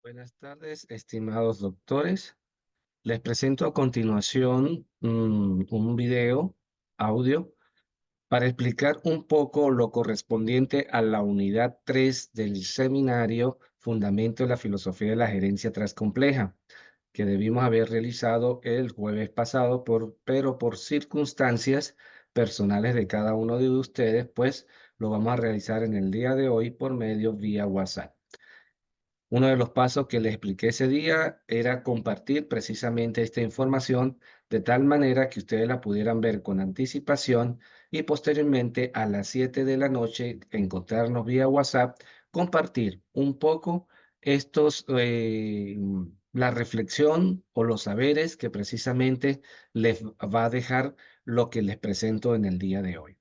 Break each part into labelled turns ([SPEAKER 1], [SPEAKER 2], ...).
[SPEAKER 1] Buenas tardes, estimados doctores. Les presento a continuación un video, audio, para explicar un poco lo correspondiente a la unidad 3 del seminario Fundamento de la Filosofía de la Gerencia Transcompleja, que debimos haber realizado el jueves pasado, pero por circunstancias personales de cada uno de ustedes, pues lo vamos a realizar en el día de hoy por medio vía WhatsApp. Uno de los pasos que les expliqué ese día era compartir precisamente esta información de tal manera que ustedes la pudieran ver con anticipación y posteriormente a las 7 de la noche encontrarnos vía WhatsApp, compartir un poco estos, la reflexión o los saberes que precisamente les va a dejar lo que les presento en el día de hoy.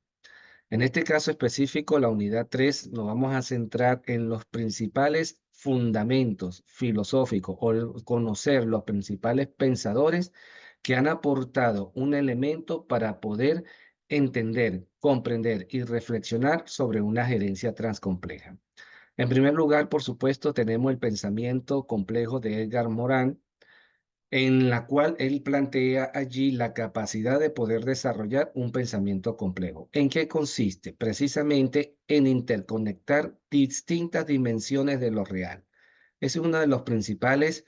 [SPEAKER 1] En este caso específico, la unidad 3, nos vamos a centrar en los principales fundamentos filosóficos o conocer los principales pensadores que han aportado un elemento para poder entender, comprender y reflexionar sobre una gerencia transcompleja. En primer lugar, por supuesto, tenemos el pensamiento complejo de Edgar Morin, en la cual él plantea allí la capacidad de poder desarrollar un pensamiento complejo. ¿En qué consiste? Precisamente en interconectar distintas dimensiones de lo real. Es una de las principales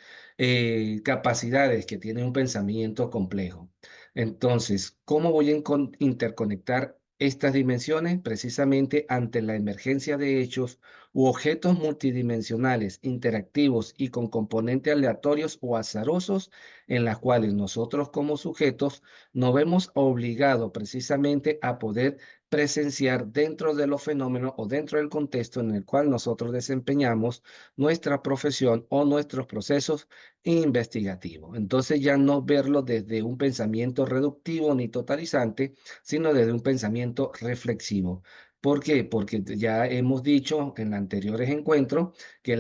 [SPEAKER 1] capacidades que tiene un pensamiento complejo. Entonces, ¿cómo voy a interconectar estas dimensiones? Precisamente ante la emergencia de hechos u objetos multidimensionales, interactivos y con componentes aleatorios o azarosos, en las cuales nosotros como sujetos nos vemos obligados precisamente a poder presenciar dentro de los fenómenos o dentro del contexto en el cual nosotros desempeñamos nuestra profesión o nuestros procesos investigativos. Entonces ya no verlo desde un pensamiento reductivo ni totalizante, sino desde un pensamiento reflexivo. ¿Por qué? Porque ya hemos dicho en anteriores encuentros que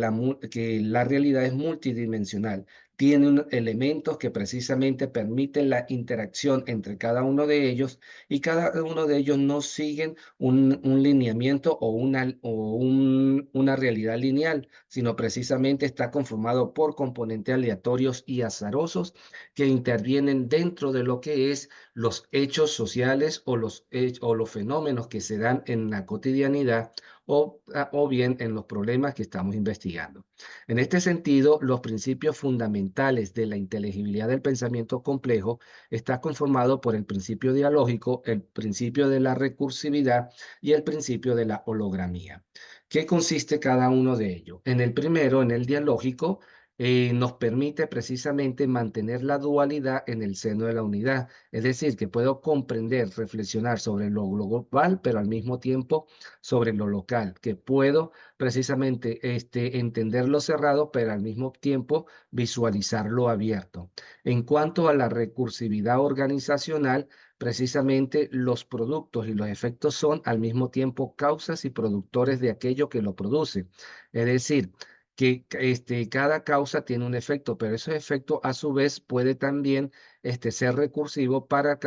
[SPEAKER 1] que la realidad es multidimensional. Tiene elementos que precisamente permiten la interacción entre cada uno de ellos y cada uno de ellos no siguen un lineamiento o una realidad lineal, sino precisamente está conformado por componentes aleatorios y azarosos que intervienen dentro de lo que es los hechos sociales o los fenómenos que se dan en la cotidianidad o bien en los problemas que estamos investigando. En este sentido, los principios fundamentales de la inteligibilidad del pensamiento complejo está conformado por el principio dialógico, el principio de la recursividad y el principio de la hologramía. ¿Qué consiste cada uno de ellos? En el primero, en el dialógico, nos permite precisamente mantener la dualidad en el seno de la unidad. Es decir, que puedo comprender, reflexionar sobre lo global, pero al mismo tiempo sobre lo local, que puedo precisamente entender lo cerrado, pero al mismo tiempo visualizar lo abierto. En cuanto a la recursividad organizacional, precisamente los productos y los efectos son al mismo tiempo causas y productores de aquello que lo produce. Es decir, que cada causa tiene un efecto, pero ese efecto a su vez puede también ser recursivo para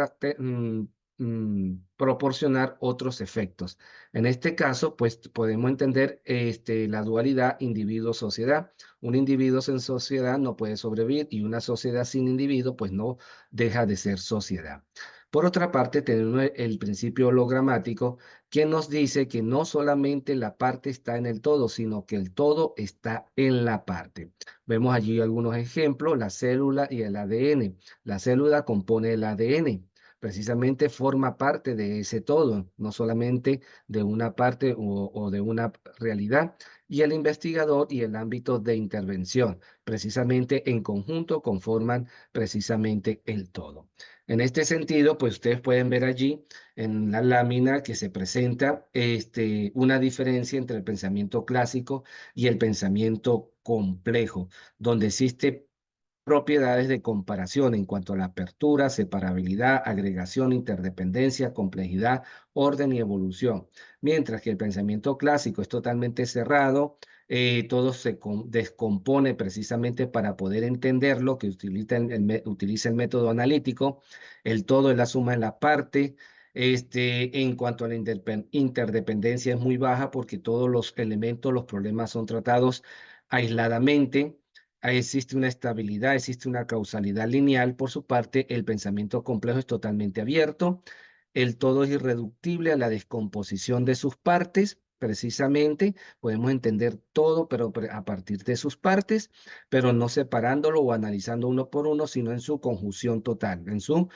[SPEAKER 1] proporcionar otros efectos. En este caso, pues podemos entender la dualidad individuo-sociedad. Un individuo sin sociedad no puede sobrevivir y una sociedad sin individuo, pues no deja de ser sociedad. Por otra parte, tenemos el principio hologramático que nos dice que no solamente la parte está en el todo, sino que el todo está en la parte. Vemos allí algunos ejemplos, la célula y el ADN. La célula compone el ADN. Precisamente forma parte de ese todo, no solamente de una parte o de una realidad. Y el investigador y el ámbito de intervención, precisamente en conjunto, conforman precisamente el todo. En este sentido, pues ustedes pueden ver allí en la lámina que se presenta una diferencia entre el pensamiento clásico y el pensamiento complejo, donde existe propiedades de comparación en cuanto a la apertura, separabilidad, agregación, interdependencia, complejidad, orden y evolución. Mientras que el pensamiento clásico es totalmente cerrado, todo se descompone precisamente para poder entenderlo, que utiliza el método analítico, el todo es la suma de la parte. En cuanto a la interdependencia es muy baja porque todos los elementos, los problemas son tratados aisladamente ahí existe una estabilidad, existe una causalidad lineal. Por su parte, el pensamiento complejo es totalmente abierto. El todo es irreductible a la descomposición de sus partes. Precisamente, podemos entender todo, pero a partir de sus partes, pero no separándolo o analizando uno por uno, sino en su conjunción total, en su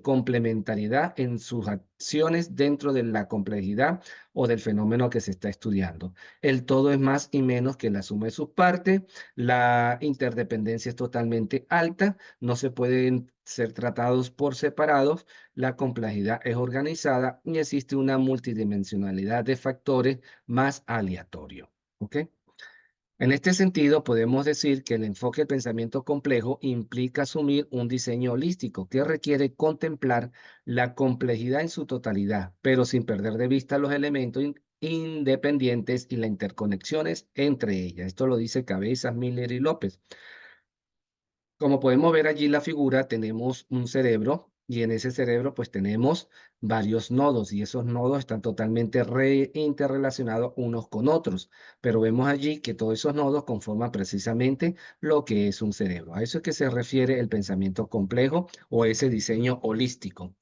[SPEAKER 1] complementariedad, en sus acciones dentro de la complejidad o del fenómeno que se está estudiando. El todo es más y menos que la suma de sus partes. La interdependencia es totalmente alta, no se pueden ser tratados por separados. La complejidad es organizada y existe una multidimensionalidad de factores más aleatorio. ¿Ok? En este sentido, podemos decir que el enfoque del pensamiento complejo implica asumir un diseño holístico que requiere contemplar la complejidad en su totalidad, pero sin perder de vista los elementos independientes y las interconexiones entre ellas. Esto lo dice Cabezas, Miller y López. Como podemos ver allí la figura, tenemos un cerebro y en ese cerebro pues tenemos varios nodos y esos nodos están totalmente interrelacionados unos con otros, pero vemos allí que todos esos nodos conforman precisamente lo que es un cerebro. A eso es que se refiere el pensamiento complejo o ese diseño holístico.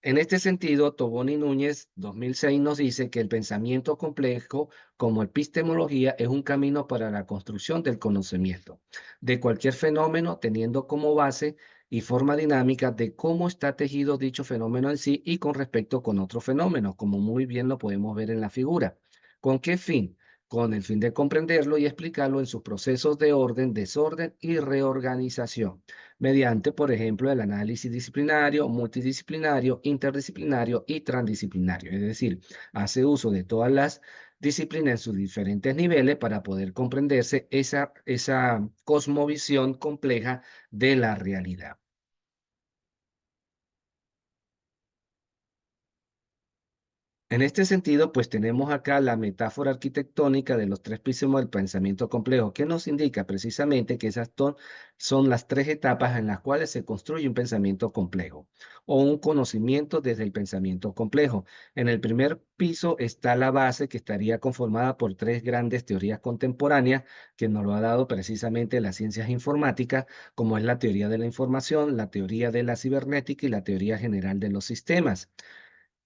[SPEAKER 1] En este sentido, Tobón y Núñez, 2006, nos dice que el pensamiento complejo, como epistemología, es un camino para la construcción del conocimiento de cualquier fenómeno, teniendo como base y forma dinámica de cómo está tejido dicho fenómeno en sí y con respecto con otros fenómenos, como muy bien lo podemos ver en la figura. ¿Con qué fin? Con el fin de comprenderlo y explicarlo en sus procesos de orden, desorden y reorganización mediante, por ejemplo, el análisis disciplinario, multidisciplinario, interdisciplinario y transdisciplinario. Es decir, hace uso de todas las disciplinas en sus diferentes niveles para poder comprenderse esa cosmovisión compleja de la realidad. En este sentido, pues tenemos acá la metáfora arquitectónica de los tres pisos del pensamiento complejo, que nos indica precisamente que esas son las tres etapas en las cuales se construye un pensamiento complejo o un conocimiento desde el pensamiento complejo. En el primer piso está la base que estaría conformada por tres grandes teorías contemporáneas que nos lo ha dado precisamente las ciencias informáticas, como es la teoría de la información, la teoría de la cibernética y la teoría general de los sistemas.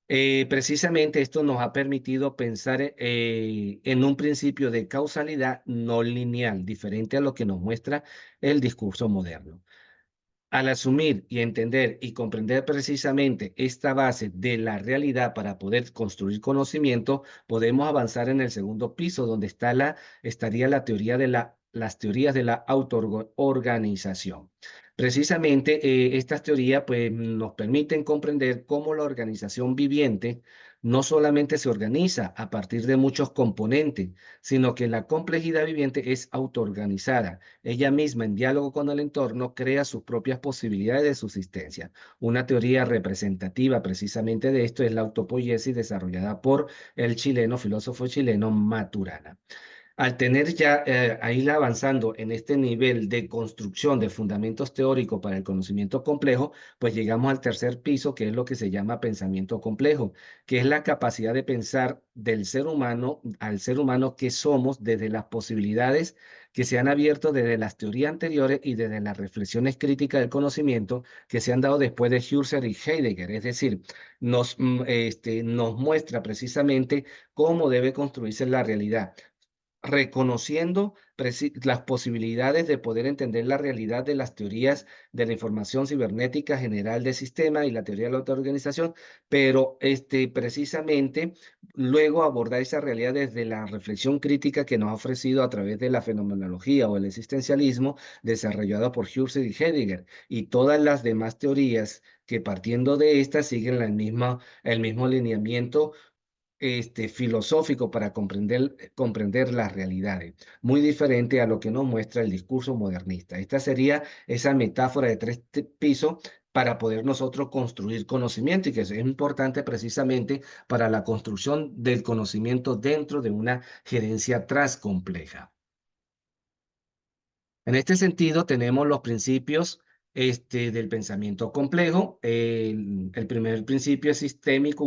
[SPEAKER 1] Precisamente esto nos ha permitido pensar en un principio de causalidad no lineal, diferente a lo que nos muestra el discurso moderno. Al asumir y entender y comprender precisamente esta base de la realidad para poder construir conocimiento, podemos avanzar en el segundo piso, donde estaría la teoría de las teorías de la autoorganización. Precisamente estas teorías pues, nos permiten comprender cómo la organización viviente no solamente se organiza a partir de muchos componentes, sino que la complejidad viviente es autoorganizada. Ella misma, en diálogo con el entorno, crea sus propias posibilidades de subsistencia. Una teoría representativa precisamente de esto es la autopoiesis desarrollada por el filósofo chileno Maturana. Al tener ya ahí avanzando en este nivel de construcción de fundamentos teóricos para el conocimiento complejo, pues llegamos al tercer piso, que es lo que se llama pensamiento complejo, que es la capacidad de pensar del ser humano al ser humano que somos desde las posibilidades que se han abierto desde las teorías anteriores y desde las reflexiones críticas del conocimiento que se han dado después de Husserl y Heidegger. Es decir, nos muestra precisamente cómo debe construirse la realidad reconociendo las posibilidades de poder entender la realidad de las teorías de la información cibernética general del sistema y la teoría de la autoorganización, pero precisamente luego abordar esa realidad desde la reflexión crítica que nos ha ofrecido a través de la fenomenología o el existencialismo desarrollado por Husserl y Heidegger y todas las demás teorías que partiendo de estas siguen el mismo lineamiento filosófico para comprender las realidades, muy diferente a lo que nos muestra el discurso modernista. Esta sería esa metáfora de tres pisos para poder nosotros construir conocimiento y que eso es importante precisamente para la construcción del conocimiento dentro de una gerencia transcompleja. En este sentido, tenemos los principios del pensamiento complejo. El primer principio es sistémico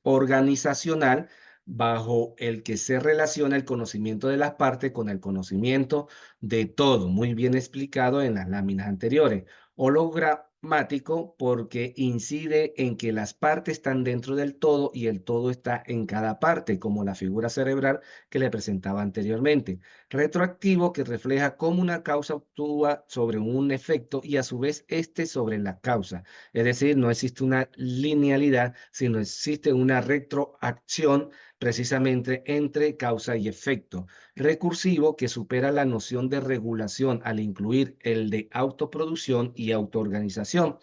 [SPEAKER 1] organizacional, bajo el que se relaciona el conocimiento de las partes con el conocimiento de todo, muy bien explicado en las láminas anteriores. Hologramático porque incide en que las partes están dentro del todo y el todo está en cada parte, como la figura cerebral que le presentaba anteriormente. Retroactivo que refleja cómo una causa actúa sobre un efecto y a su vez este sobre la causa. Es decir, no existe una linealidad, sino existe una retroacción precisamente entre causa y efecto. Recursivo que supera la noción de regulación al incluir el de autoproducción y autoorganización.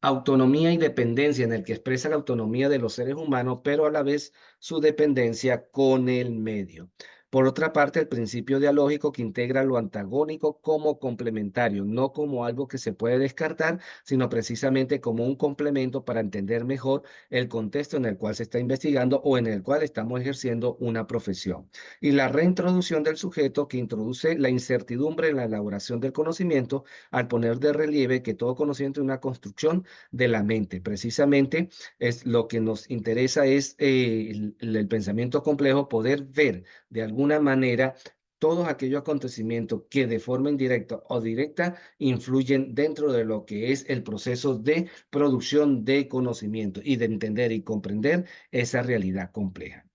[SPEAKER 1] Autonomía y dependencia en el que expresa la autonomía de los seres humanos, pero a la vez su dependencia con el medio. Por otra parte, el principio dialógico que integra lo antagónico como complementario, no como algo que se puede descartar, sino precisamente como un complemento para entender mejor el contexto en el cual se está investigando o en el cual estamos ejerciendo una profesión. Y la reintroducción del sujeto que introduce la incertidumbre en la elaboración del conocimiento al poner de relieve que todo conocimiento es una construcción de la mente. Precisamente es lo que nos interesa es el pensamiento complejo, poder ver de alguna manera todos aquellos acontecimientos que de forma indirecta o directa influyen dentro de lo que es el proceso de producción de conocimiento y de entender y comprender esa realidad compleja.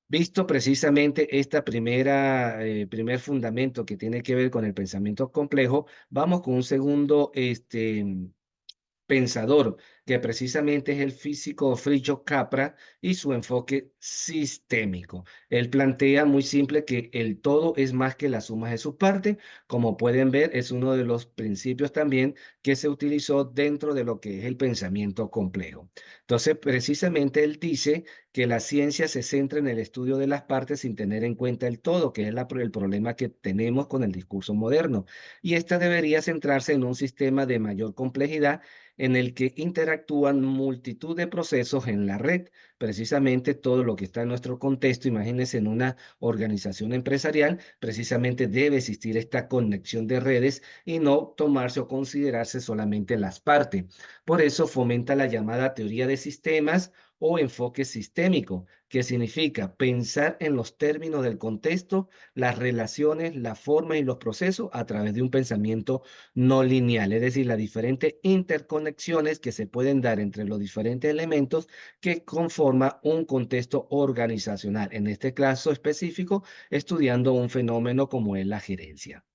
[SPEAKER 1] Visto precisamente esta primer fundamento que tiene que ver con el pensamiento complejo, vamos con un segundo pensador, que precisamente es el físico Friggio Capra y su enfoque sistémico. Él plantea muy simple que el todo es más que la suma de sus partes. Como pueden ver, es uno de los principios también que se utilizó dentro de lo que es el pensamiento complejo. Entonces, precisamente él dice que la ciencia se centra en el estudio de las partes sin tener en cuenta el todo, que es el problema que tenemos con el discurso moderno. Y esta debería centrarse en un sistema de mayor complejidad en el que interactúan multitud de procesos en la red. Precisamente todo lo que está en nuestro contexto, imagínense en una organización empresarial, precisamente debe existir esta conexión de redes y no tomarse o considerarse solamente las partes. Por eso fomenta la llamada teoría de sistemas o enfoque sistémico, que significa pensar en los términos del contexto, las relaciones, las formas y los procesos a través de un pensamiento no lineal, es decir, las diferentes interconexiones que se pueden dar entre los diferentes elementos que conforman un contexto organizacional, en este caso específico, estudiando un fenómeno como es la gerencia.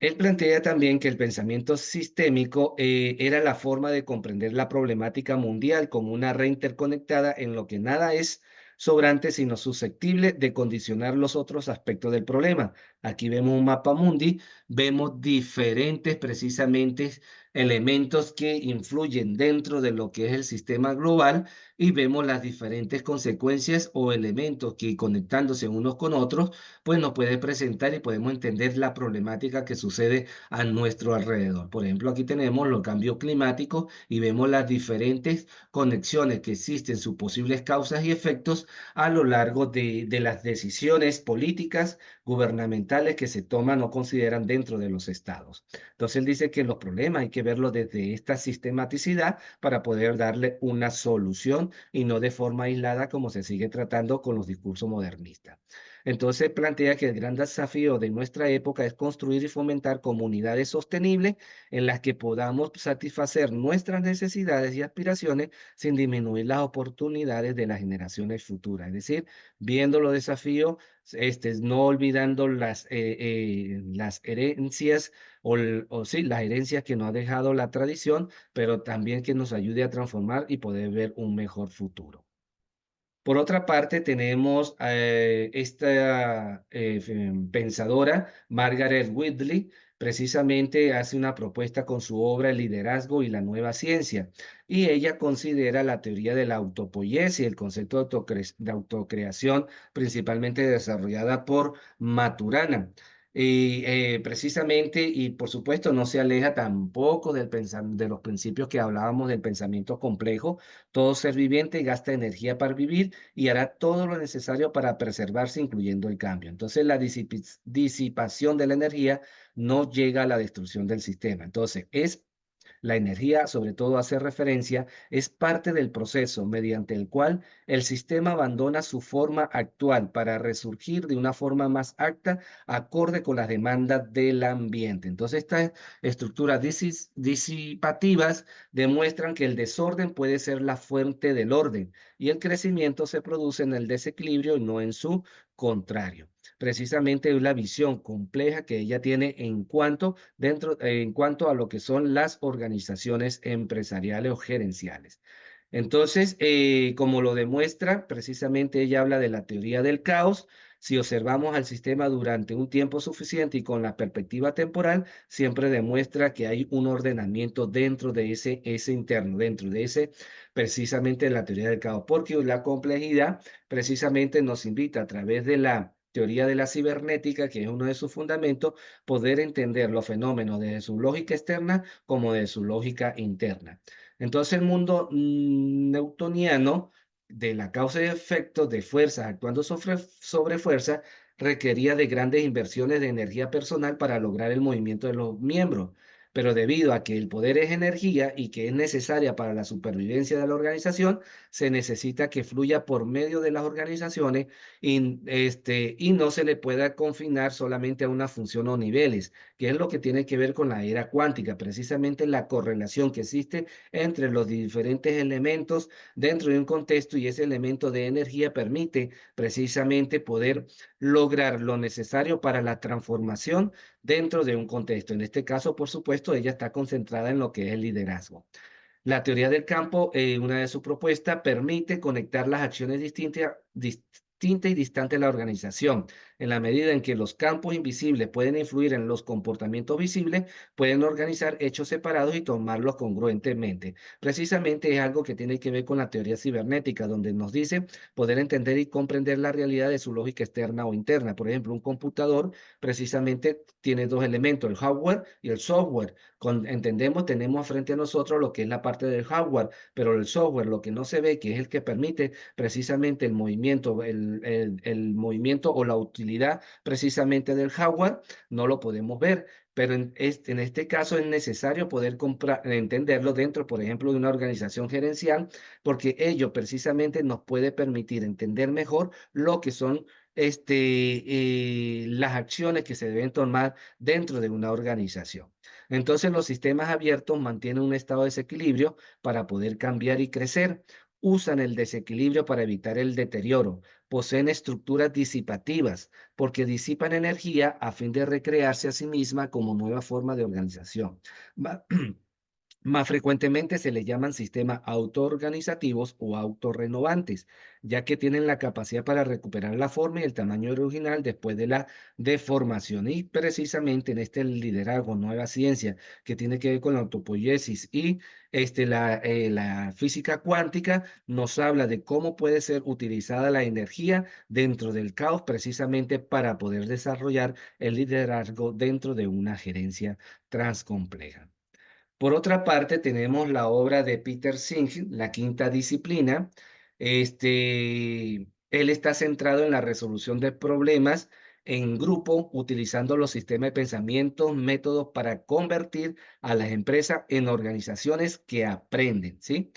[SPEAKER 1] Él plantea también que el pensamiento sistémico era la forma de comprender la problemática mundial como una red interconectada en lo que nada es sobrante, sino susceptible de condicionar los otros aspectos del problema. Aquí vemos un mapa mundi, vemos diferentes precisamente elementos que influyen dentro de lo que es el sistema global y vemos las diferentes consecuencias o elementos que conectándose unos con otros pues nos puede presentar y podemos entender la problemática que sucede a nuestro alrededor. Por ejemplo, aquí tenemos los cambios climáticos y vemos las diferentes conexiones que existen, sus posibles causas y efectos a lo largo de las decisiones políticas, gubernamentales que se toman o consideran dentro de los estados. Entonces, él dice que los problemas hay que verlos desde esta sistematicidad para poder darle una solución y no de forma aislada como se sigue tratando con los discursos modernistas. Entonces plantea que el gran desafío de nuestra época es construir y fomentar comunidades sostenibles en las que podamos satisfacer nuestras necesidades y aspiraciones sin disminuir las oportunidades de las generaciones futuras. Es decir, viendo los desafíos, no olvidando las herencias o sí, las herencias que nos ha dejado la tradición, pero también que nos ayude a transformar y poder ver un mejor futuro. Por otra parte, tenemos esta pensadora, Margaret Whitley, precisamente hace una propuesta con su obra El liderazgo y la nueva ciencia, y ella considera la teoría de la autopoiesis, el concepto de autocreación, principalmente desarrollada por Maturana. Y precisamente, y por supuesto, no se aleja tampoco de los principios que hablábamos del pensamiento complejo. Todo ser viviente gasta energía para vivir y hará todo lo necesario para preservarse, incluyendo el cambio. Entonces, la disipación de la energía no llega a la destrucción del sistema. Entonces, es La energía, sobre todo hace referencia, es parte del proceso mediante el cual el sistema abandona su forma actual para resurgir de una forma más acta, acorde con las demandas del ambiente. Entonces, estas estructuras disipativas demuestran que el desorden puede ser la fuente del orden y el crecimiento se produce en el desequilibrio y no en su contrario. Precisamente es la visión compleja que ella tiene en cuanto a lo que son las organizaciones empresariales o gerenciales. Entonces, como lo demuestra, precisamente ella habla de la teoría del caos. Si observamos al sistema durante un tiempo suficiente y con la perspectiva temporal, siempre demuestra que hay un ordenamiento dentro de ese interno, dentro de ese, precisamente la teoría del caos, porque la complejidad precisamente nos invita a través de la teoría de la cibernética, que es uno de sus fundamentos, poder entender los fenómenos desde su lógica externa como de su lógica interna. Entonces el mundo newtoniano de la causa y efecto de fuerzas actuando sobre fuerza requería de grandes inversiones de energía personal para lograr el movimiento de los miembros. Pero debido a que el poder es energía y que es necesaria para la supervivencia de la organización, se necesita que fluya por medio de las organizaciones y no se le pueda confinar solamente a una función o niveles, que es lo que tiene que ver con la era cuántica, precisamente la correlación que existe entre los diferentes elementos dentro de un contexto y ese elemento de energía permite precisamente poder lograr lo necesario para la transformación dentro de un contexto. En este caso, por supuesto, ella está concentrada en lo que es el liderazgo. La teoría del campo, una de sus propuestas, permite conectar las acciones distintas y distantes de la organización. En la medida en que los campos invisibles pueden influir en los comportamientos visibles, pueden organizar hechos separados y tomarlos congruentemente. Precisamente es algo que tiene que ver con la teoría cibernética, donde nos dice poder entender y comprender la realidad de su lógica externa o interna. Por ejemplo, un computador precisamente tiene dos elementos, el hardware y el software. Entendemos, tenemos frente a nosotros lo que es la parte del hardware, pero el software, lo que no se ve, que es el que permite precisamente el movimiento, el movimiento o la utilidad precisamente del hardware, no lo podemos ver. Pero en este caso es necesario poder entenderlo dentro, por ejemplo, de una organización gerencial, porque ello precisamente nos puede permitir entender mejor lo que son las acciones que se deben tomar dentro de una organización. Entonces, los sistemas abiertos mantienen un estado de desequilibrio para poder cambiar y crecer. Usan el desequilibrio para evitar el deterioro. Poseen estructuras disipativas porque disipan energía a fin de recrearse a sí misma como nueva forma de organización. Ma- Más frecuentemente se les llaman sistemas autoorganizativos o autorrenovantes, ya que tienen la capacidad para recuperar la forma y el tamaño original después de la deformación. Y precisamente en este liderazgo, nueva ciencia, que tiene que ver con la autopoiesis y la física cuántica, nos habla de cómo puede ser utilizada la energía dentro del caos precisamente para poder desarrollar el liderazgo dentro de una gerencia transcompleja. Por otra parte, tenemos la obra de Peter Singh, La Quinta Disciplina. Él está centrado en la resolución de problemas en grupo, utilizando los sistemas de pensamiento, métodos para convertir a las empresas en organizaciones que aprenden, ¿sí?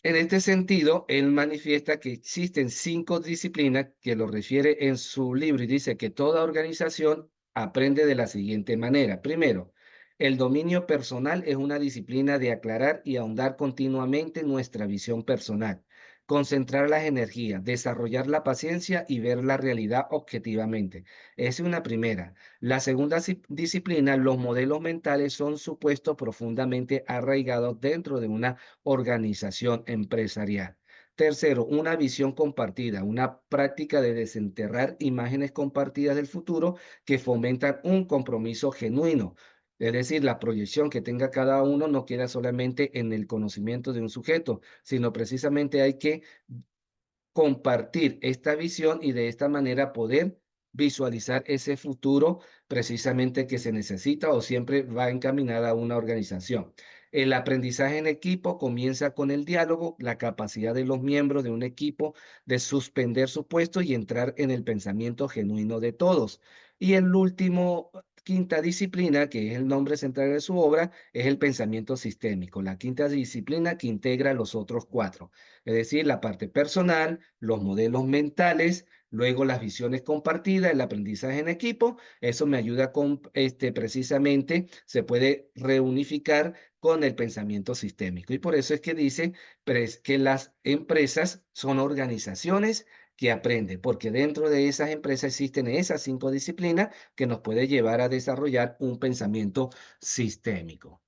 [SPEAKER 1] En este sentido, él manifiesta que existen 5 disciplinas que lo refiere en su libro y dice que toda organización aprende de la siguiente manera. Primero, el dominio personal es una disciplina de aclarar y ahondar continuamente nuestra visión personal, concentrar las energías, desarrollar la paciencia y ver la realidad objetivamente. Esa es una primera. La segunda disciplina, los modelos mentales son supuestos profundamente arraigados dentro de una organización empresarial. Tercero, una visión compartida, una práctica de desenterrar imágenes compartidas del futuro que fomentan un compromiso genuino. Es decir, la proyección que tenga cada uno no queda solamente en el conocimiento de un sujeto, sino precisamente hay que compartir esta visión y de esta manera poder visualizar ese futuro precisamente que se necesita o siempre va encaminada a una organización. El aprendizaje en equipo comienza con el diálogo, la capacidad de los miembros de un equipo de suspender su puesto y entrar en el pensamiento genuino de todos. Y el último quinta disciplina, que es el nombre central de su obra, es el pensamiento sistémico, la quinta disciplina que integra los otros cuatro, es decir, la parte personal, los modelos mentales, luego las visiones compartidas, el aprendizaje en equipo. Eso me ayuda con, precisamente, se puede reunificar con el pensamiento sistémico. Y por eso es que dice que las empresas son organizaciones que aprenden, porque dentro de esas empresas existen esas 5 disciplinas que nos puede llevar a desarrollar un pensamiento sistémico.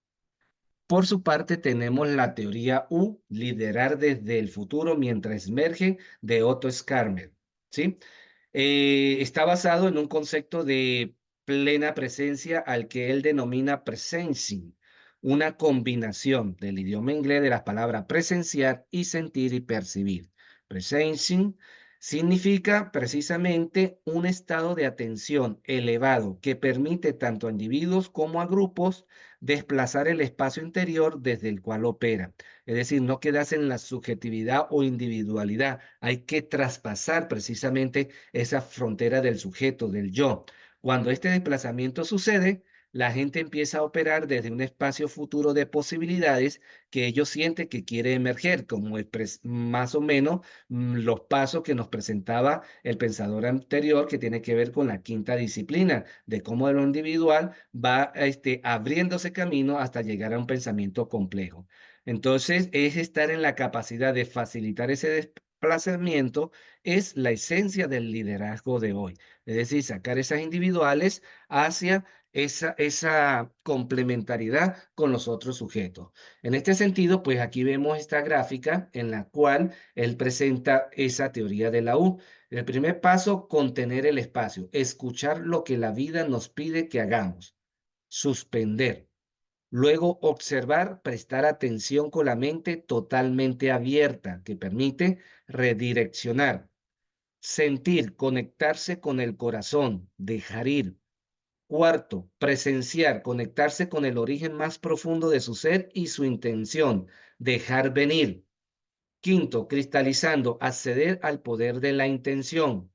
[SPEAKER 1] Por su parte, tenemos la teoría U, liderar desde el futuro mientras emerge, de Otto Scharmer, ¿sí? Está basado en un concepto de plena presencia al que él denomina presencing, una combinación del idioma inglés de las palabras presenciar y sentir y percibir. Presencing significa precisamente un estado de atención elevado que permite tanto a individuos como a grupos desplazar el espacio interior desde el cual opera. Es decir, no quedarse en la subjetividad o individualidad. Hay que traspasar precisamente esa frontera del sujeto, del yo. Cuando este desplazamiento sucede, la gente empieza a operar desde un espacio futuro de posibilidades que ellos sienten que quiere emerger, como más o menos los pasos que nos presentaba el pensador anterior, que tiene que ver con la quinta disciplina, de cómo lo individual va abriéndose camino hasta llegar a un pensamiento complejo. Entonces, es estar en la capacidad de facilitar ese desplazamiento, es la esencia del liderazgo de hoy. Es decir, sacar esas individuales hacia esa complementariedad con los otros sujetos. En este sentido, pues aquí vemos esta gráfica en la cual él presenta esa teoría de la U. El primer paso, contener el espacio, escuchar lo que la vida nos pide que hagamos, suspender. Luego, observar, prestar atención con la mente totalmente abierta, que permite redireccionar. Sentir, conectarse con el corazón, dejar ir. Cuarto, presenciar, conectarse con el origen más profundo de su ser y su intención, dejar venir. Quinto, cristalizando, acceder al poder de la intención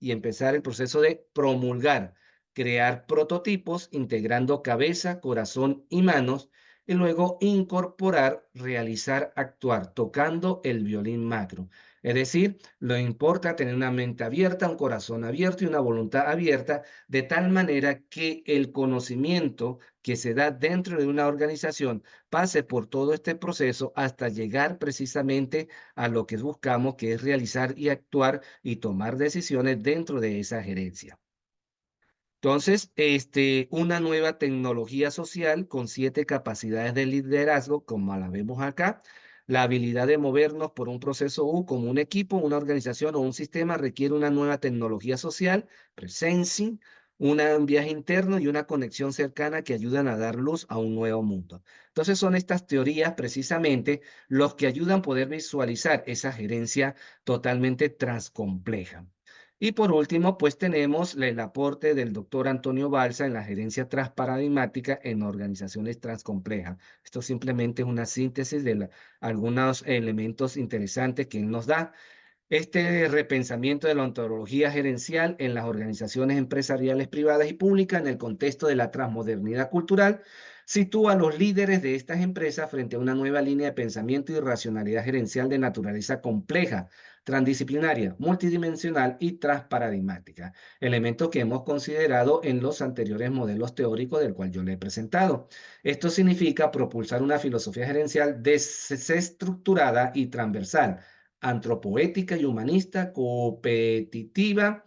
[SPEAKER 1] y empezar el proceso de promulgar, crear prototipos integrando cabeza, corazón y manos, y luego incorporar, realizar, actuar, tocando el violín macro. Es decir, lo importa tener una mente abierta, un corazón abierto y una voluntad abierta, de tal manera que el conocimiento que se da dentro de una organización pase por todo este proceso hasta llegar precisamente a lo que buscamos, que es realizar y actuar y tomar decisiones dentro de esa gerencia. Entonces, una nueva tecnología social con 7 capacidades de liderazgo, como la vemos acá. La habilidad de movernos por un proceso U como un equipo, una organización o un sistema requiere una nueva tecnología social, presencing, un viaje interno y una conexión cercana que ayudan a dar luz a un nuevo mundo. Entonces, son estas teorías precisamente los que ayudan a poder visualizar esa gerencia totalmente transcompleja. Y por último, pues tenemos el aporte del doctor Antonio Balsa en la gerencia transparadigmática en organizaciones transcomplejas. Esto simplemente es una síntesis de algunos elementos interesantes que él nos da. Este repensamiento de la ontología gerencial en las organizaciones empresariales privadas y públicas en el contexto de la transmodernidad cultural sitúa a los líderes de estas empresas frente a una nueva línea de pensamiento y racionalidad gerencial de naturaleza compleja, transdisciplinaria, multidimensional y transparadigmática, elementos que hemos considerado en los anteriores modelos teóricos del cual yo le he presentado. Esto significa propulsar una filosofía gerencial desestructurada y transversal, antropoética y humanista, competitiva,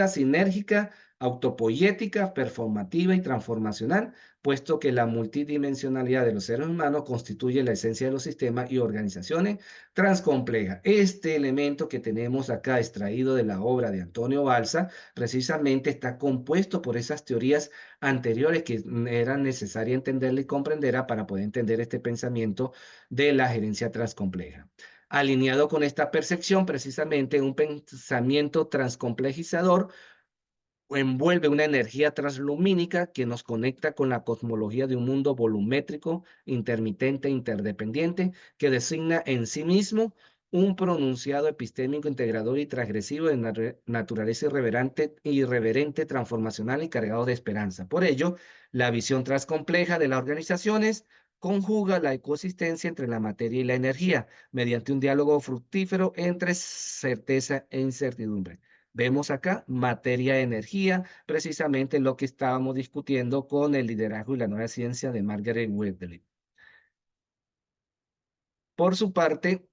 [SPEAKER 1] sinérgica, autopoyética, performativa y transformacional, puesto que la multidimensionalidad de los seres humanos constituye la esencia de los sistemas y organizaciones transcomplejas. Este elemento que tenemos acá extraído de la obra de Antonio Balsa, precisamente está compuesto por esas teorías anteriores que eran necesarias entenderla y comprenderla para poder entender este pensamiento de la gerencia transcompleja. Alineado con esta percepción, precisamente un pensamiento transcomplejizador envuelve una energía translumínica que nos conecta con la cosmología de un mundo volumétrico, intermitente, interdependiente, que designa en sí mismo un pronunciado epistémico integrador y transgresivo de naturaleza irreverente, transformacional y cargado de esperanza. Por ello, la visión transcompleja de las organizaciones conjuga la coexistencia entre la materia y la energía mediante un diálogo fructífero entre certeza e incertidumbre. Vemos acá materia-energía, precisamente lo que estábamos discutiendo con el liderazgo y la nueva ciencia de Margaret Wedley. Por su parte,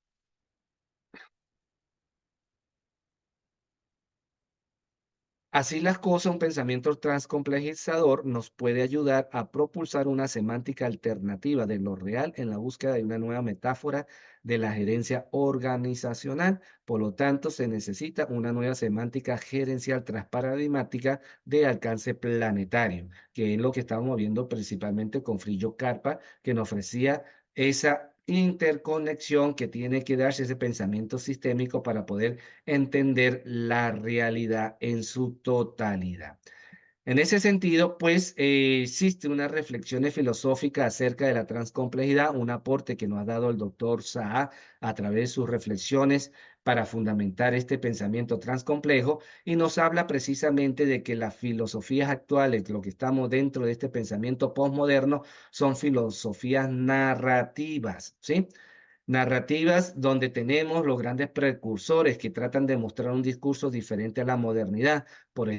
[SPEAKER 1] así las cosas, un pensamiento transcomplejizador nos puede ayudar a propulsar una semántica alternativa de lo real en la búsqueda de una nueva metáfora de la gerencia organizacional. Por lo tanto, se necesita una nueva semántica gerencial transparadigmática de alcance planetario, que es lo que estábamos viendo principalmente con Frillo Carpa, que nos ofrecía esa interconexión que tiene que darse ese pensamiento sistémico para poder entender la realidad en su totalidad. En ese sentido, pues existe una reflexión filosófica acerca de la transcomplejidad, un aporte que nos ha dado el doctor Saá a través de sus reflexiones para fundamentar este pensamiento transcomplejo y nos habla precisamente de que las filosofías actuales, lo que estamos dentro de este pensamiento postmoderno, son filosofías narrativas, ¿sí? Narrativas donde tenemos los grandes precursores que tratan de mostrar un discurso diferente a la modernidad. Por